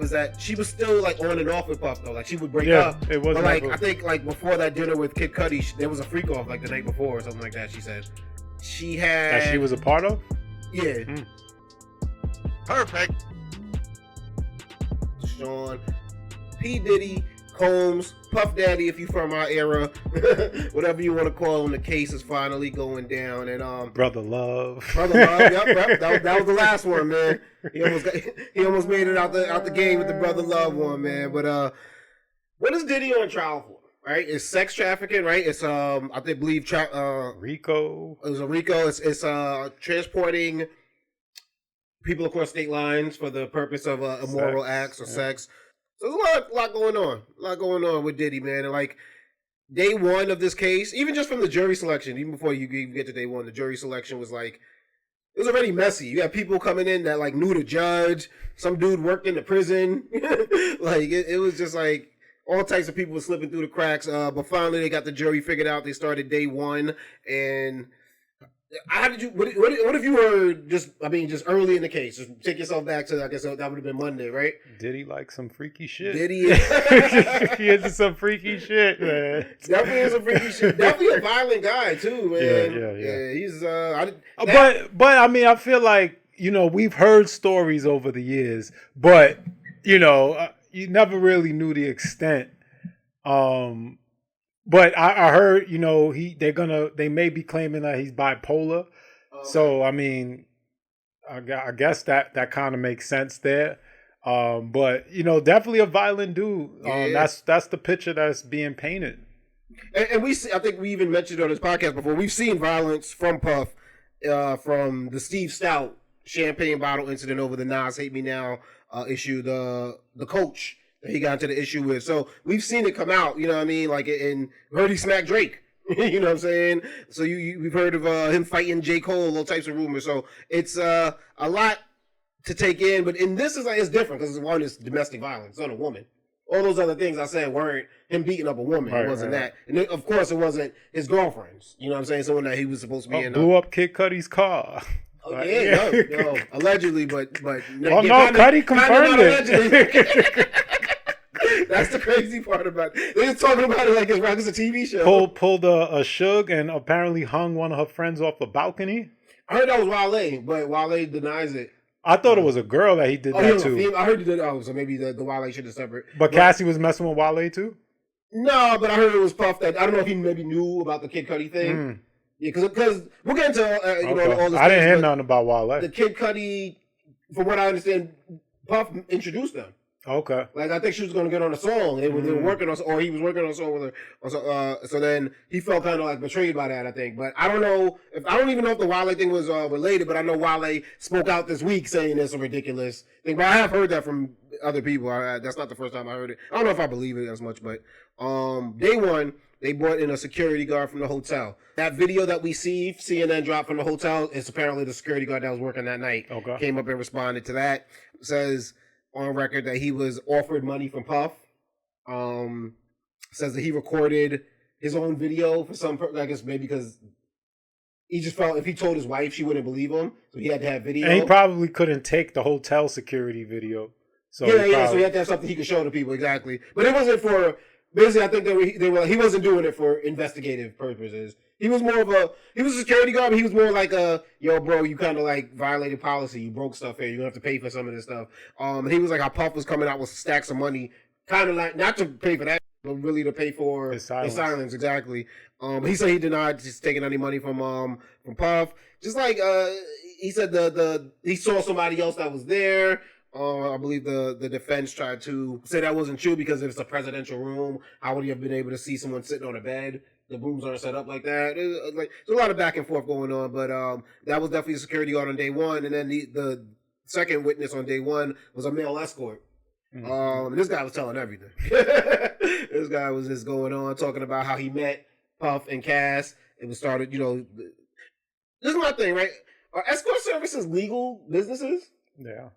was that she was still like on and off with Puff though. Like she would break up. It wasn't but like I think like before that dinner with Kid Cudi, there was a freak off like the night before or something like that. She said she had that she was a part of. Yeah. Perfect. Sean, P. Diddy, Combs, Puff Daddy, if you from our era, whatever you want to call him, the case is finally going down. And Brother Love. Yep, that was the last one, man. He almost made it out the game with the Brother Love one, man. But what is Diddy on trial for? Right, it's sex trafficking, right? It's I believe RICO. It was a RICO. It's transporting people across state lines for the purpose of immoral acts or sex. So there's a lot going on. A lot going on with Diddy, man. And like day one of this case, even just from the jury selection, even before you even get to day one, the jury selection was like, it was already messy. You had people coming in that like knew the judge. Some dude worked in the prison. Like it was just like all types of people were slipping through the cracks. But finally they got the jury figured out. They started day one. And how did you? What have you heard? Just early in the case. Just take yourself back to I guess that would have been Monday, right? Diddy like some freaky shit. Diddy, he into some freaky shit, man. Definitely some freaky shit. Definitely a violent guy too, man. Yeah. He's but I mean, I feel like we've heard stories over the years, but you never really knew the extent. But I heard, they may be claiming that he's bipolar. So, I mean, I guess that kind of makes sense there. But, definitely a violent dude. That's the picture that's being painted. And I think we even mentioned on this podcast before, we've seen violence from Puff, from the Steve Stout champagne bottle incident over the Nas Hate Me Now issue, the coach that he got into the issue with. So we've seen it come out, you know what I mean? Like, and heard he smacked Drake, you know what I'm saying? So we've heard of him fighting J. Cole, all types of rumors. So it's a lot to take in, but in this it's different because one is domestic violence on a woman. All those other things I said weren't him beating up a woman. It wasn't that. And of course it wasn't his girlfriends. You know what I'm saying? Someone that he was supposed to be in. Blew up Kid Cudi's car. Oh, no, allegedly, but well, Cudi confirmed it. That's the crazy part about it. They're talking about it like it's a TV show. Pulled a Suge and apparently hung one of her friends off the balcony. I heard that was Wale, but Wale denies it. I thought it was a girl that he did that too. I heard he did. So maybe the Wale shit is separate. But Cassie was messing with Wale too? No, but I heard it was Puff that I don't know if he maybe knew about the Kid Cudi thing. Yeah, because we'll get into all this. I didn't hear nothing about Wale. The Kid Cudi, from what I understand, Puff introduced them. Okay. Like I think she was going to get on a song. They were working on, or he was working on a song with her. So then he felt kind of like betrayed by that. I think, but I don't know if I don't even know if the Wale thing was related. But I know Wale spoke out this week saying it's a ridiculous thing. But I have heard that from other people. That's not the first time I heard it. I don't know if I believe it as much, but day one. They brought in a security guard from the hotel. That video that we see, CNN dropped from the hotel, is apparently the security guard that was working that night. Okay. Came up and responded to that. Says on record that he was offered money from Puff. Says that he recorded his own video for some purpose. I guess maybe because he just felt if he told his wife, she wouldn't believe him. So he had to have video. And he probably couldn't take the hotel security video. So so he had to have something he could show to people. Exactly. But it wasn't for... Basically, I think they were he wasn't doing it for investigative purposes. He was he was a security guard, but he was more like yo, bro, you kind of like violated policy. You broke stuff here. You're going to have to pay for some of this stuff. He was like, how Puff was coming out with stacks of money, kind of like, not to pay for that, but really to pay for his silence. Exactly. He said he denied just taking any money from Puff. Just like, he said he saw somebody else that was there. I believe the defense tried to say that wasn't true because it's a presidential room. How would you have been able to see someone sitting on a bed? The rooms aren't set up like that. There's a lot of back and forth going on, but that was definitely a security guard on day one. And then the second witness on day one was a male escort. This guy was telling everything. This guy was just going on talking about how he met Puff and Cass. It was started, this is my thing, right? Are escort services legal businesses? Yeah.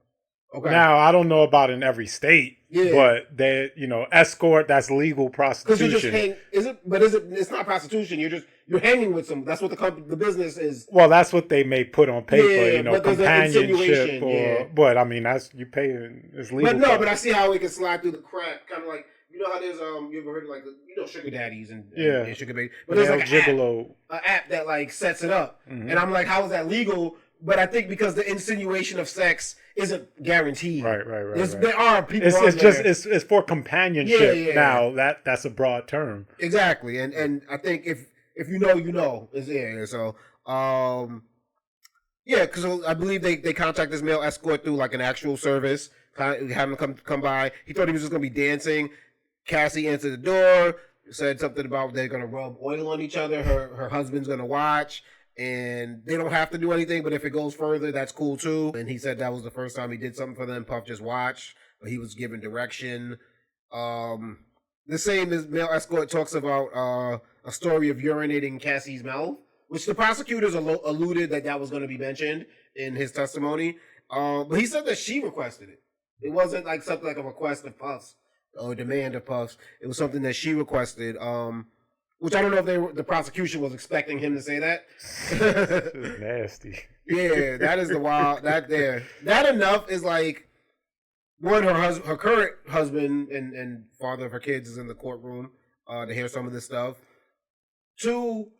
Okay. Now, I don't know about in every state. But they, escort, that's legal Because prostitution. you just hang. It's not prostitution. You're hanging with some. That's what the business is. Well, that's what they may put on paper. But there's an companionship. insinuation, But I mean, that's you pay. It's legal. But I see how it can slide through the crack, kind of like how there's you ever heard of like sugar daddies and sugar babies, but there's like an app that like sets it up, and I'm like, how is that legal? But I think because the insinuation of sex isn't guaranteed. Right. There are people. It's for companionship. Yeah. Now that's a broad term. Exactly, and I think if you know, is there. So because I believe they contact this male escort through like an actual service, have him come by. He thought he was just gonna be dancing. Cassie answered the door, said something about they're gonna rub oil on each other. Her husband's gonna watch. And they don't have to do anything, but if it goes further, that's cool too. And he said that was the first time he did something for them. Puff just watched, but he was given direction. The same as male escort talks about a story of urinating in Cassie's mouth, which the prosecutors alluded that was going to be mentioned in his testimony. But he said that she requested it. It wasn't like something like a request of Puff's or demand of Puff's. It was something that she requested. Which I don't know if the prosecution was expecting him to say that. Nasty. Yeah, that is the wild. That enough is like one. Her current husband and father of her kids is in the courtroom to hear some of this stuff. Two,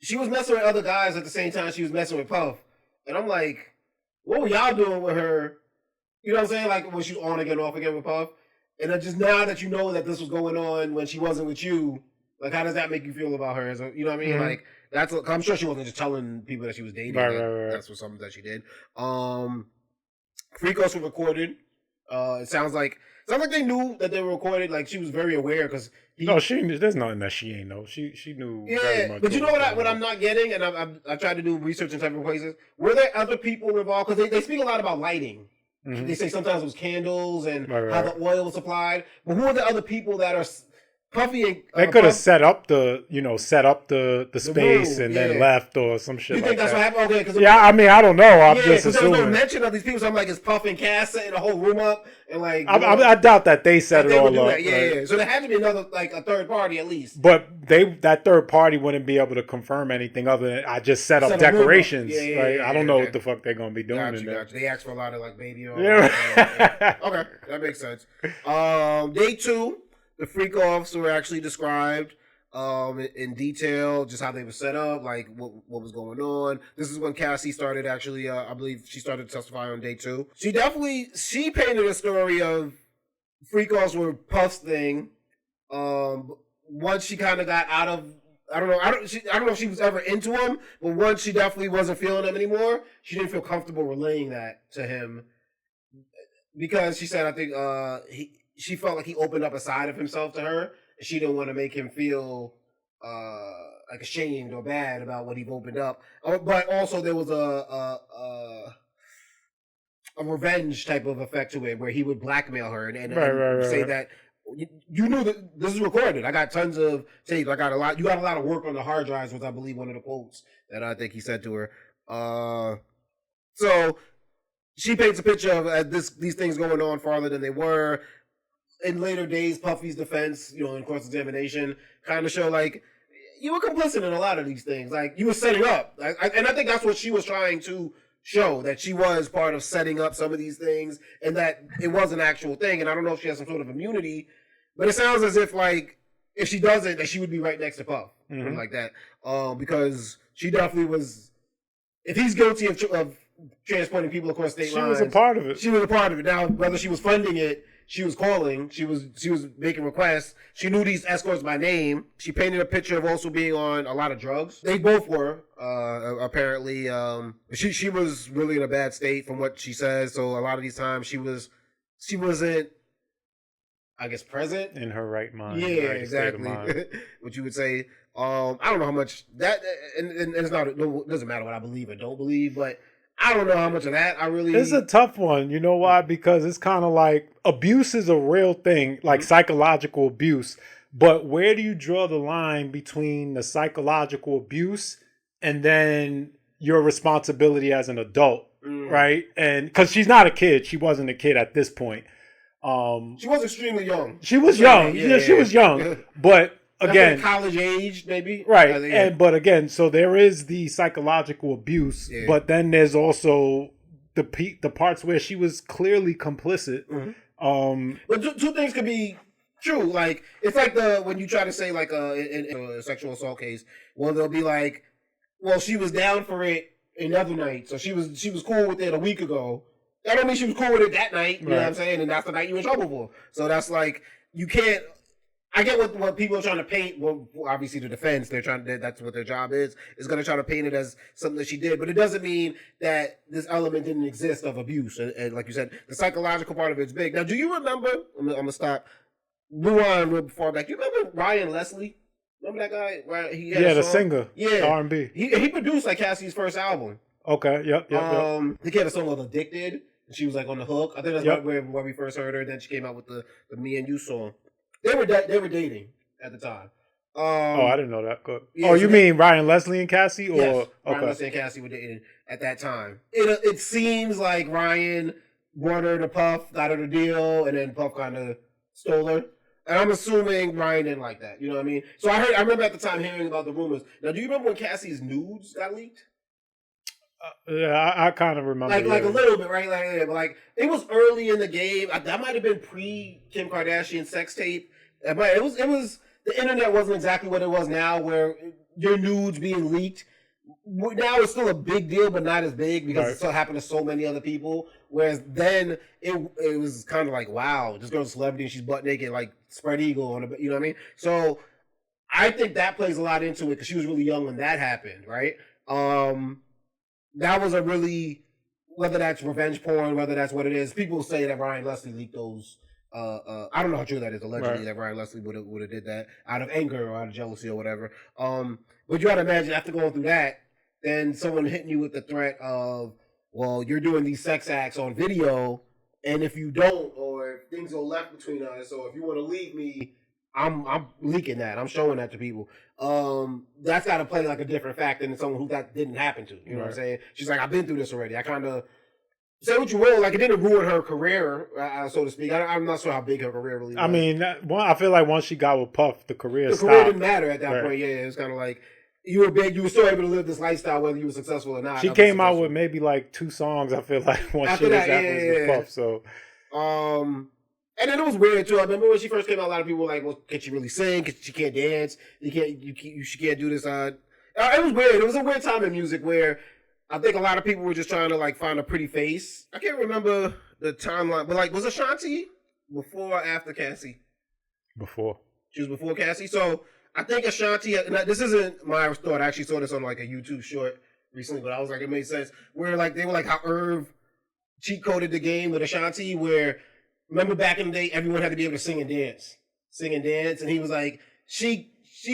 she was messing with other guys at the same time she was messing with Puff, and I'm like, what were y'all doing with her? You know what I'm saying? Like when she was on again, off again with Puff, and then just now that you know that this was going on when she wasn't with you. Like, how does that make you feel about her? You know what I mean? Mm-hmm. Like, I'm sure she wasn't just telling people that she was dating. Right. That's something that she did. Freakos were recorded. It sounds like they knew that they were recorded. Like, she was very aware because she knew. There's nothing that she ain't know. She knew. Yeah, very much but you know what I'm not getting, and I tried to do research in several places. Were there other people involved? Because they speak a lot about lighting. Mm-hmm. They say sometimes it was candles and how the oil was supplied. But who are the other people that are? Puffy and they could have set up the space and then left or some shit. You think that's what happened? Okay, I mean, I don't know. I'm just assuming. There's no mention of these people, so I'm like, is Puff and Cass setting the whole room up and like? I doubt that they set it all up. Yeah. So there had to be another a third party at least. But that third party wouldn't be able to confirm anything other than I just set up decorations. I don't know what the fuck they're gonna be doing. Gotcha. They asked for a lot of baby oil. Yeah. Okay, that makes sense. Day 2. The freak offs were actually described in detail, just how they were set up, like what was going on. This is when Cassie started actually, I believe she started to testify on day 2. She painted a story of freak offs were Puff's thing. Once she kind of got out of, I don't know if she was ever into him, but once she definitely wasn't feeling him anymore, she didn't feel comfortable relaying that to him because she said, I think she felt like he opened up a side of himself to her, and she didn't want to make him feel like ashamed or bad about what he opened up. But also there was a revenge type of effect to it, where he would blackmail her and say that you knew that this is recorded. I got tons of tapes. You got a lot of work on the hard drives, was I believe one of the quotes that I think he said to her. So she paints a picture of these things going on farther than they were. In later days, Puffy's defense, in cross-examination, kind of show like you were complicit in a lot of these things. Like you were setting up, and I think that's what she was trying to show, that she was part of setting up some of these things, and that it was an actual thing. And I don't know if she has some sort of immunity, but it sounds as if if she doesn't, that she would be right next to Puff, like that, because she definitely was. If he's guilty of transporting people across state lines, she was a part of it. She was a part of it. Now, whether she was funding it. She was calling. She was making requests. She knew these escorts by name. She painted a picture of also being on a lot of drugs. They both were, apparently. She was really in a bad state from what she says. So a lot of these times she wasn't, I guess, present in her right mind. Yeah, right exactly. What you would say. I don't know how much that, and it's not. It doesn't matter what I believe or don't believe, but. I don't know how much of that I really... It's a tough one. You know why? Because it's kind of like abuse is a real thing, like psychological abuse. But where do you draw the line between the psychological abuse and then your responsibility as an adult, right? And because she's not a kid. She wasn't a kid at this point. She was extremely young. She was young. Yeah, she was young. But again, college age, maybe. Right. But again, so there is the psychological abuse, but then there's also the parts where she was clearly complicit. But two things could be true. Like, it's like when you try to say like in a sexual assault case, well, they'll be like, well, she was down for it another night, so she was cool with it a week ago. That don't mean she was cool with it that night. You know what I'm saying? And that's the night you in trouble for. So that's like, you can't. I get what people are trying to paint. Well, obviously the defense, that's what their job is going to try to paint it as something that she did. But it doesn't mean that this element didn't exist of abuse. And like you said, the psychological part of it's big. Now, do you remember? I'm gonna stop. Rewind real far back. You remember Ryan Leslie? Remember that guy? Right? He had the singer. Yeah, R&B. He produced like Cassie's first album. Okay. Yep. He had a song called "Addicted." And she was like on the hook. I think that's where we first heard her. Then she came out with the "Me and You" song. They were dating at the time. I didn't know that. Good. Yeah, you mean Ryan Leslie and Cassie? Or yes, Ryan Leslie and Cassie were dating at that time. It seems like Ryan brought her to Puff, got her the deal, and then Puff kind of stole her. And I'm assuming Ryan didn't like that. You know what I mean? So I remember at the time hearing about the rumors. Now, do you remember when Cassie's nudes got leaked? Yeah, I kind of remember. Like a little bit, right? Like it was early in the game. That might have been pre Kim Kardashian sex tape. It was the internet wasn't exactly what it was now, where your nudes being leaked. Now it's still a big deal, but not as big because it still happened to so many other people. Whereas then it was kind of like, wow, this girl's a celebrity and she's butt naked, like spread eagle on it. You know what I mean? So I think that plays a lot into it because she was really young when that happened, right? That was a really, whether that's revenge porn, whether that's what it is. People say that Ryan Leslie leaked those. I don't know how true that is. Allegedly, that Ryan Leslie would have did that out of anger or out of jealousy or whatever. But you got to imagine after going through that, then someone hitting you with the threat of, well, you're doing these sex acts on video, and if you don't, or if things go left between us, or if you want to leave me, I'm leaking that. I'm showing that to people. That's got to play like a different fact than someone who that didn't happen to. You know what I'm saying? She's like, I've been through this already. I kind of say what you will. Like, it didn't ruin her career, so to speak. I'm not sure how big her career really was. I mean, I feel like once she got with Puff, the career stopped. Career didn't matter at that point. Yeah, it was kind of like you were big. You were still able to live this lifestyle whether you were successful or not. She came out with maybe like 2 songs. I feel like once after she was with Puff. So, and then it was weird too. I remember when she first came out, a lot of people were like, "Well, can she really sing? She can't dance. She can't do this." It was weird. It was a weird time in music where I think a lot of people were just trying to like find a pretty face. I can't remember the timeline, but like, was Ashanti before or after Cassie? Before. She was before Cassie. So I think Ashanti. This isn't my thought. I actually saw this on like a YouTube short recently, but I was like, it made sense. Where like they were like how Irv cheat coded the game with Ashanti, where. Remember back in the day, everyone had to be able to sing and dance. And he was like, she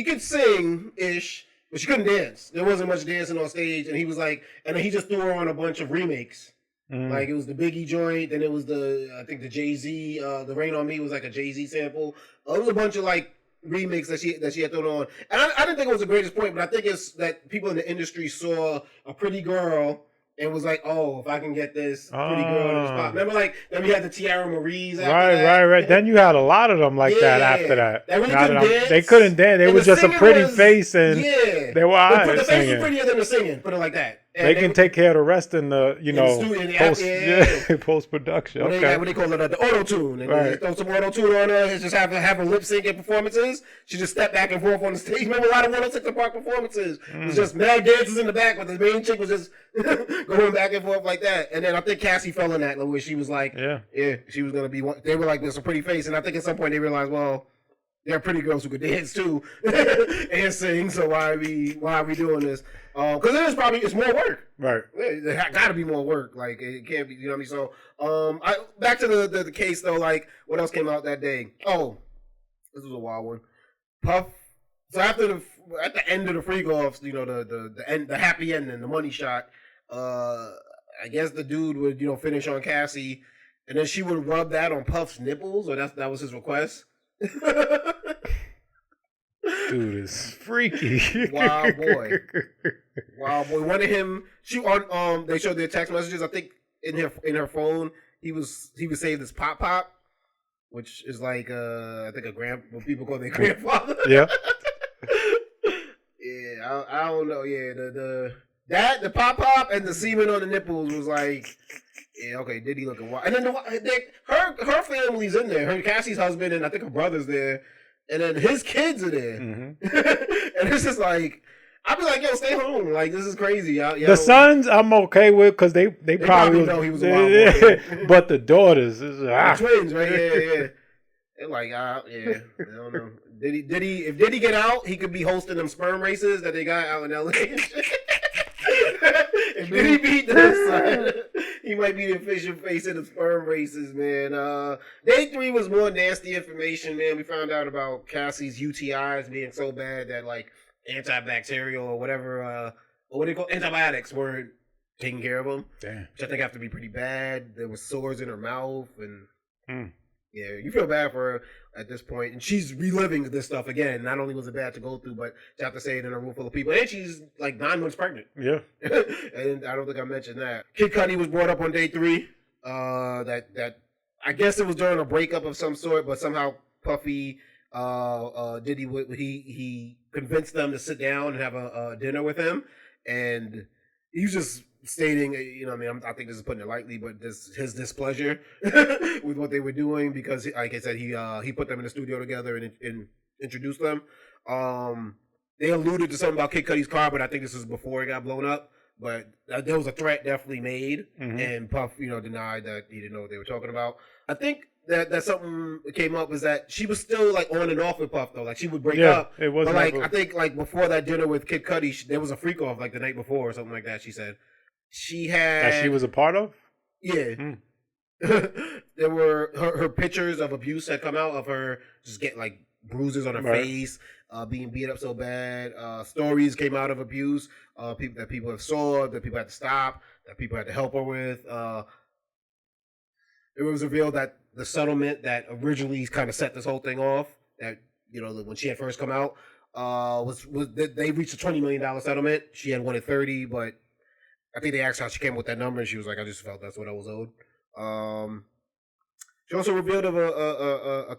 could sing-ish, but she couldn't dance. There wasn't much dancing on stage, and he was like, and then he just threw her on a bunch of remakes. Like, it was the Biggie joint, then it was I think the Jay-Z, the Rain on Me was like a Jay-Z sample. It was a bunch of, like, remakes that she had thrown on. And I didn't think it was the greatest point, but I think it's that people in the industry saw a pretty girl and was like, oh, if I can get this pretty girl in this pop. Remember, like, then we had the Tiara Marie's after that. Right. Then you had a lot of them like that after that. They really couldn't dance. They couldn't dance. They were just a pretty face, and they were all right. But the face was prettier than the singing, put it like that. And they can take care of the rest in the, post production. Okay. What they call it, the auto tune. And they throw some auto tune on her. Just have her lip sync in performances. She just stepped back and forth on the stage. Remember a lot of 106 Park performances? It was just mad dancers in the back, but the main chick was just going back and forth like that. And then I think Cassie fell in that, where she was like, she was gonna be one. They were like, there's a pretty face, and I think at some point they realized, well, there are pretty girls who could dance too and sing. So why are we doing this? Because it's more work. Right. There got to be more work. Like, it can't be. You know what I mean? So back to the case though. Like, what else came out that day? Oh, this was a wild one. Puff. So at the end of the freak offs, the happy ending, the money shot. I guess the dude would finish on Cassie, and then she would rub that on Puff's nipples, or that was his request. Dude is freaky. Wild boy. One of him. They showed their text messages. I think in her phone, he was saved as Pop Pop. which is like I think what people call their grandfather. Yeah. Yeah, I don't know. Yeah, the pop and the semen on the nipples was like, yeah, okay, Diddy looking wild. And then her family's in there. Her Cassie's husband and I think her brother's there, and then his kids are there. Mm-hmm. And it's just like, I'd be like, yo, stay home. Like, this is crazy. The sons, I'm okay with because they probably know he was a wild boy. But the daughters, the twins, right? Yeah. They're like, yeah, I don't know. If Diddy get out, he could be hosting them sperm races that they got out in LA. If Diddy beat them, he might be the official face of the sperm races, man. Day 3 was more nasty information, man. We found out about Cassie's UTIs being so bad that like antibacterial or whatever, what do they call antibiotics weren't taking care of them. Damn. Which I think have to be pretty bad. There was sores in her mouth and. Yeah, you feel bad for her at this point, and she's reliving this stuff again. Not only was it bad to go through, but to have to say it in a room full of people, and she's like 9 months pregnant. Yeah, and I don't think I mentioned that. Kid Cudi was brought up on day 3. That I guess it was during a breakup of some sort, but somehow Puffy Diddy he convinced them to sit down and have a dinner with him, and he was just stating, you know, I mean, I think this is putting it lightly, but his displeasure with what they were doing because, like I said, he put them in the studio together and introduced them. They alluded to something about Kid Cudi's car, but I think this is before it got blown up. But there was a threat definitely made, and Puff, denied that he didn't know what they were talking about. I think that something that came up is that she was still like on and off with Puff though. Like she would break up. It was but like I think like before that dinner with Kid Cudi, there was a freak off like the night before or something like that. She said. She had that she was a part of? Yeah. There were her pictures of abuse had come out of her just getting like bruises on her face, being beat up so bad. Stories came out of abuse, people have saw, that people had to stop, that people had to help her with. It was revealed that the settlement that originally kind of set this whole thing off, that when she had first come out, was they reached a $20 million settlement. She had wanted 30, but I think they asked how she came with that number, and she was like, "I just felt that's what I was owed." She also revealed of a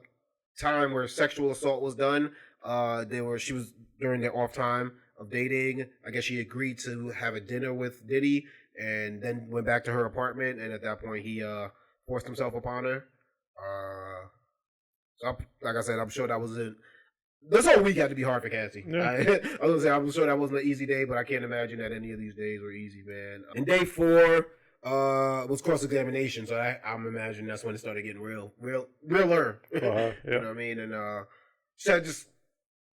time where sexual assault was done. She was during their off time of dating. I guess she agreed to have a dinner with Diddy, and then went back to her apartment. And at that point, he forced himself upon her. So, like I said, I'm sure that wasn't. This whole week had to be hard for Cassie. Yeah. I was gonna say, I'm sure that wasn't an easy day, but I can't imagine that any of these days were easy, man. And day 4 was cross-examination, so I'm imagining that's when it started getting realer. Yeah. You know what I mean? And she had just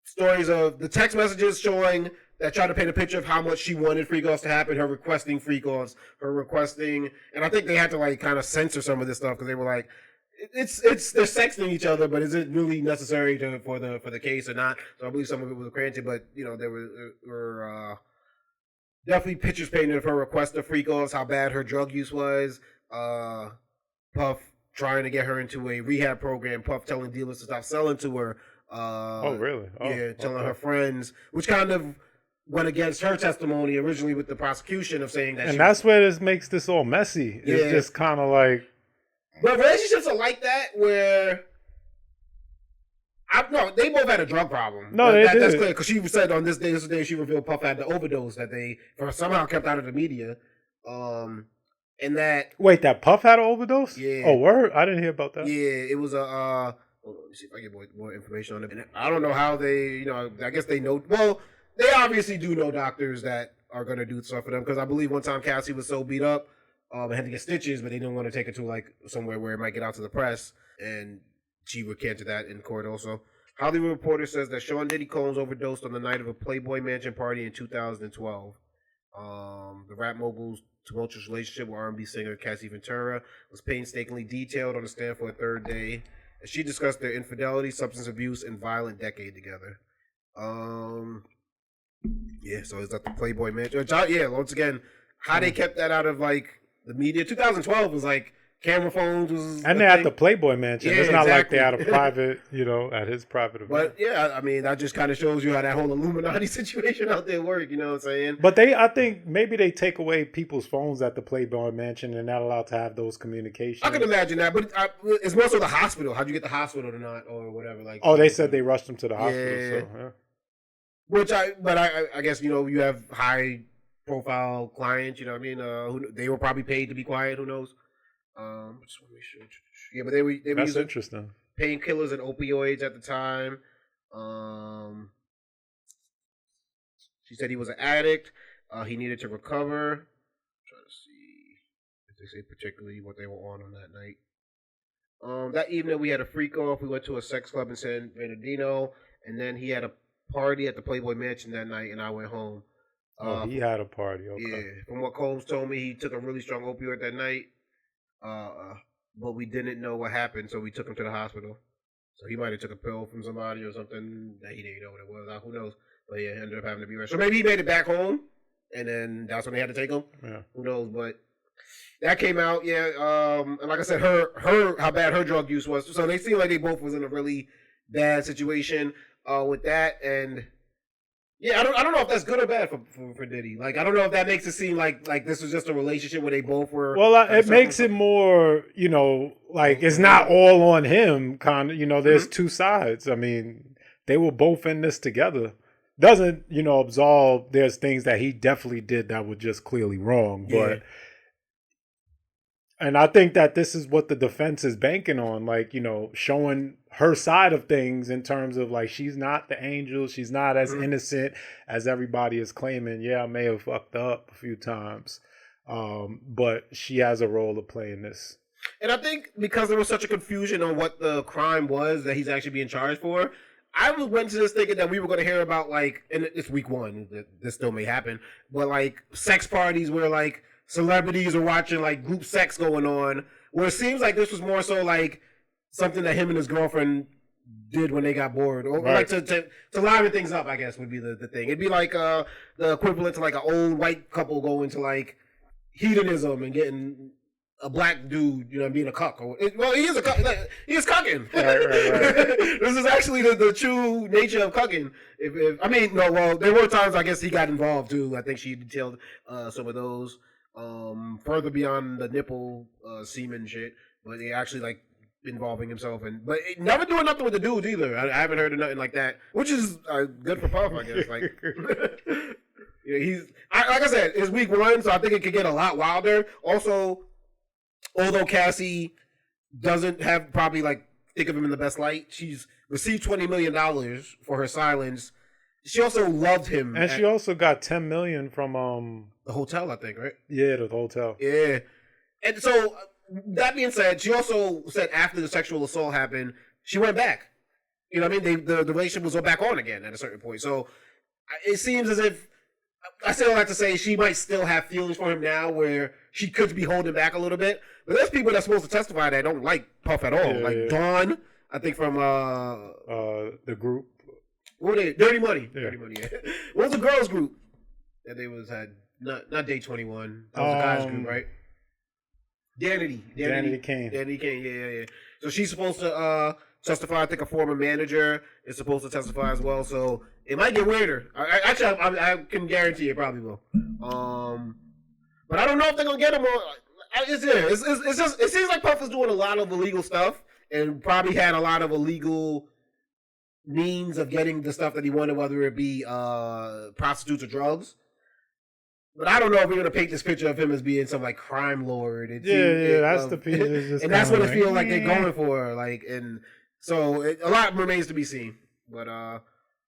stories of the text messages showing that tried to paint a picture of how much she wanted freak offs to happen, her requesting freak offs, and I think they had to like kind of censor some of this stuff because they were like, they're sexting each other, but is it really necessary for the case or not? So I believe some of it was granted, but there were definitely pictures painted of her request of freak offs, how bad her drug use was. Puff trying to get her into a rehab program. Puff telling dealers to stop selling to her. Oh really? Oh, yeah, telling her friends, which kind of went against her testimony originally with the prosecution of saying that. And that's where this makes this all messy. Yeah. It's just kind of like. But relationships are like that where they both had a drug problem. No, that's clear because she said on this day she revealed Puff had the overdose that they somehow kept out of the media. And that that Puff had an overdose? Yeah. Oh, word? I didn't hear about that. Yeah, it was a. Let me see if I get more information on it. And I don't know how they. I guess they know. Well, they obviously do know doctors that are going to do stuff for them because I believe one time Cassie was so beat up. And had to get stitches, but they didn't want to take her to like somewhere where it might get out to the press, and she recanted that in court. Also, Hollywood Reporter says that Sean Diddy Combs overdosed on the night of a Playboy Mansion party in 2012. The rap mogul's tumultuous relationship with R&B singer Cassie Ventura was painstakingly detailed on the stand for a third day, as she discussed their infidelity, substance abuse, and violent decade together. Yeah, so is that the Playboy Mansion? Once again, how they kept that out of like the media. 2012 was like camera phones was, and they're at the Playboy Mansion. Yeah, it's not like exactly. they're at a private, at his private event. But yeah, I mean, that just kind of shows you how that whole Illuminati situation out there work. You know what I'm saying? But I think maybe they take away people's phones at the Playboy Mansion and not allowed to have those communications. I can imagine that, but it's more so the hospital. How'd you get the hospital or not, or whatever? Like, they said they rushed him to the hospital. Yeah. So, yeah. Which I guess you have high profile clients. You know what I mean? Who they were probably paid to be quiet. Who knows? Just want to make sure. Yeah, but they were That's using interesting. painkillers and opioids at the time. She said he was an addict. He needed to recover. I'm trying to see if they say particularly what they were on that night. That evening we had a freak off. We went to a sex club in San Bernardino, and then he had a party at the Playboy Mansion that night, and I went home. He had a party. Okay. Yeah, from what Combs told me, he took a really strong opioid that night. But we didn't know what happened, so we took him to the hospital. So he might have took a pill from somebody or something that he didn't know what it was. Who knows? But yeah, ended up having to be rushed. So maybe he made it back home, and then that's when they had to take him. Yeah. Who knows? But that came out, yeah. And like I said, her how bad her drug use was. So they seemed like they both was in a really bad situation with that. And yeah, I don't know if that's good or bad for Diddy. Like, I don't know if that makes it seem like this was just a relationship where they both were. Well, it makes it more, like it's not all on him. Kind of, there's two sides. I mean, they were both in this together. Doesn't absolve. There's things that he definitely did that were just clearly wrong, but. And I think that this is what the defense is banking on, like, showing her side of things in terms of, like, she's not the angel. She's not as innocent as everybody is claiming. Yeah, I may have fucked up a few times, but she has a role to play in this. And I think because there was such a confusion on what the crime was that he's actually being charged for, I went to this thinking that we were going to hear about, like, and it's week one, this still may happen, but, like, sex parties where, like, celebrities are watching like group sex going on, where it seems like this was more so like something that him and his girlfriend did when they got bored, or like to liven things up, I guess would be the thing. It'd be like the equivalent to like an old white couple going to like hedonism and getting a black dude, being a cuck. Well, he is a cuck. Like, he is cucking. Right. This is actually the true nature of cucking. There were times I guess he got involved too. I think she detailed some of those. Further beyond the nipple semen shit, but he actually like involving himself but never doing nothing with the dudes either. I haven't heard of nothing like that, which is good for Puff, I guess. Like, he's like I said, it's week one, so I think it could get a lot wilder. Also, although Cassie doesn't have probably like think of him in the best light, she's received $20 million for her silence. She also loved him, and she also got $10 million from the hotel, I think, right? Yeah, the hotel. Yeah, and so that being said, she also said after the sexual assault happened, she went back. You know what I mean? The relationship was back on again at a certain point. So it seems as if I still have to say she might still have feelings for him now, where she could be holding back a little bit. But there's people that's supposed to testify that don't like Puff at all, Dawn, I think from the group. What were they? Dirty Money. Yeah. Dirty Money. Yeah. What was the girls' group that they had? Not Day 21. That was the guys' group, right? Danity Kane. Danity Kane. Yeah. So she's supposed to testify. I think a former manager is supposed to testify as well. So it might get weirder. I can guarantee it probably will. But I don't know if they're gonna get him. It seems like Puff is doing a lot of illegal stuff and probably had a lot of illegal means of getting the stuff that he wanted, whether it be prostitutes or drugs. But I don't know if we're gonna paint this picture of him as being some like crime lord. That's the piece. And that's what it feels like they're going for. Like, and so a lot remains to be seen. But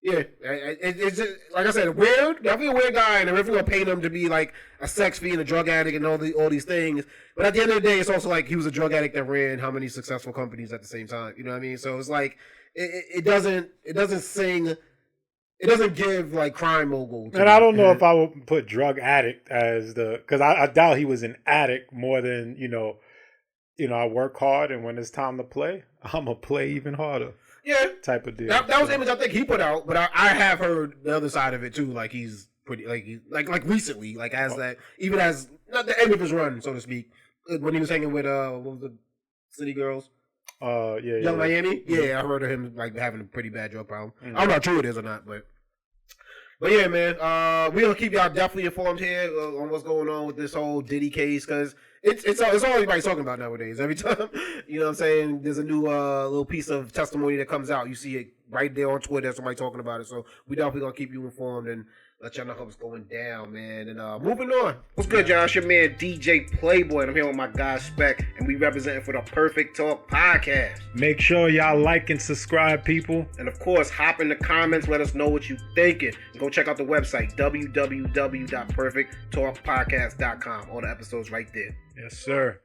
it's just, like I said, weird. Definitely a weird guy, and they're gonna paint him to be like a sex fiend, a drug addict, and all these things. But at the end of the day, it's also like he was a drug addict that ran how many successful companies at the same time. You know what I mean? So it's like. It doesn't give like crime mogul. And I don't know if I would put drug addict as because I doubt he was an addict more than I work hard, and when it's time to play, I'm gonna play even harder. Yeah, type of deal. That was the image I think he put out, but I have heard the other side of it too. Like he's pretty like recently, like as that even as not the end of his run, so to speak. when he was hanging with what was the City Girls? Young Miami. Yeah, I heard of him like having a pretty bad drug problem. I don't know how true it is or not, but yeah, man. We're gonna keep y'all definitely informed here on what's going on with this whole Diddy case because it's all everybody's talking about nowadays. Every time, you know what I'm saying, there's a new little piece of testimony that comes out. You see it right there on Twitter. Somebody talking about it. So we definitely gonna keep you informed and let y'all know how it's going down, man. And moving on. What's good, y'all? It's your man DJ Playboy, and I'm here with my guy Spec, and we representing for the Perfect Talk Podcast. Make sure y'all like and subscribe, people. And of course, hop in the comments, let us know what you thinking. And go check out the website, www.perfecttalkpodcast.com. All the episodes right there. Yes, sir.